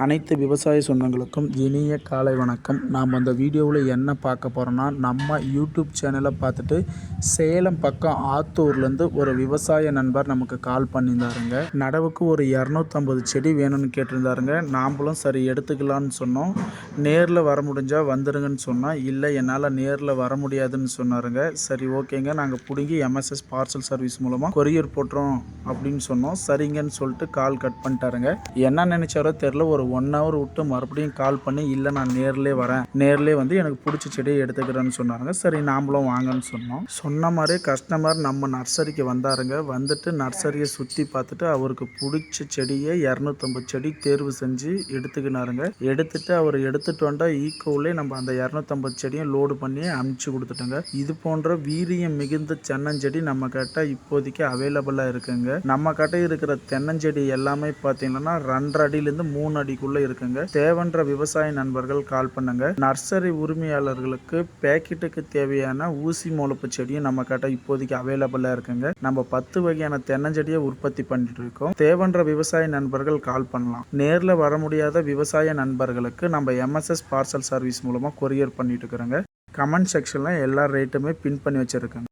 அனைத்து விவசாய சொந்தங்களுக்கும் இனிய காலை வணக்கம். நாம் அந்த வீடியோவில் என்ன பார்க்க போகிறோன்னா, நம்ம யூடியூப் சேனலை பார்த்துட்டு சேலம் பக்கம் ஆத்தூர்லேருந்து ஒரு விவசாய நண்பர் நமக்கு கால் பண்ணியிருந்தாருங்க. நடவுக்கு ஒரு 250 செடி வேணும்னு கேட்டிருந்தாருங்க. நாம்ளும் சரி எடுத்துக்கலான்னு சொன்னோம். நேரில் வர முடிஞ்சால் வந்துடுங்கன்னு சொன்னால், இல்லை என்னால் நேரில் வர முடியாதுன்னு சொன்னாருங்க. சரி ஓகேங்க, நாங்கள் பிடுங்கி எம்எஸ்எஸ் பார்சல் சர்வீஸ் மூலமாக கொரியர் போட்டுறோம் அப்படின்னு சொன்னோம். சரிங்கன்னு சொல்லிட்டு கால் கட் பண்ணிட்டாருங்க. என்ன நினச்சாரோ தெரில, ஒரு 1 hour விட்டு மறுபடியும் கால் பண்ணி, இல்லை நான் நேர்லேயே வரேன், நேர்லேயே வந்து எனக்கு பிடிச்ச செடியை எடுத்துக்கிறேன்னு சொன்னாங்க. சரி நாமளும் வாங்கன்னு சொன்னோம். சொன்ன மாதிரி கஸ்டமர் நம்ம நர்சரிக்கு வந்தாருங்க. வந்துட்டு நர்சரியை சுற்றி பார்த்துட்டு அவருக்கு பிடிச்ச செடியை 250 செடி தேர்வு செஞ்சு எடுத்துக்கினாருங்க. எடுத்துட்டு அவர் எடுத்துட்டு வந்தால் ஈக்கோவிலே நம்ம அந்த 250 செடியும் லோடு பண்ணி அனுப்பிச்சி கொடுத்துட்டோங்க. இது போன்ற வீரியம் மிகுந்த தென்னஞ்செடி நம்ம கிட்ட இப்போதைக்கு அவைலபிளாக இருக்குங்க. நம்ம கிட்ட இருக்கிற தென்னஞ்செடி எல்லாமே பார்த்தீங்கன்னா 2 அடியிலேருந்து 3 அடிக்குள்ளே இருக்குங்க. தேவன்ற விவசாய நண்பர்கள் கால் பண்ணுங்க. நர்சரி உரிமையாளர்களுக்கு பேக்கெட்டுக்கு தேவையான ஊசி மூலப்பு செடியும் நம்ம கிட்ட இப்போதைக்கு அவைலபிளா இருக்குங்க. நம்ம 10 வகையான தென்னஞ்செடியை உற்பத்தி பண்ணிட்டு இருக்கோம். தேவன்ற விவசாய நண்பர்கள் கால் பண்ணலாம். நேர்ல வர முடியாத விவசாய நண்பர்களுக்கு நம்ம எம்எஸ்எஸ் பார்சல் சர்வீஸ் மூலமா கொரியர் பண்ணிட்டு இருக்கிறோங்க. கமெண்ட் செக்ஷன்ல எல்லா ரேட்டுமே பின் பண்ணி வச்சிருக்கேங்க.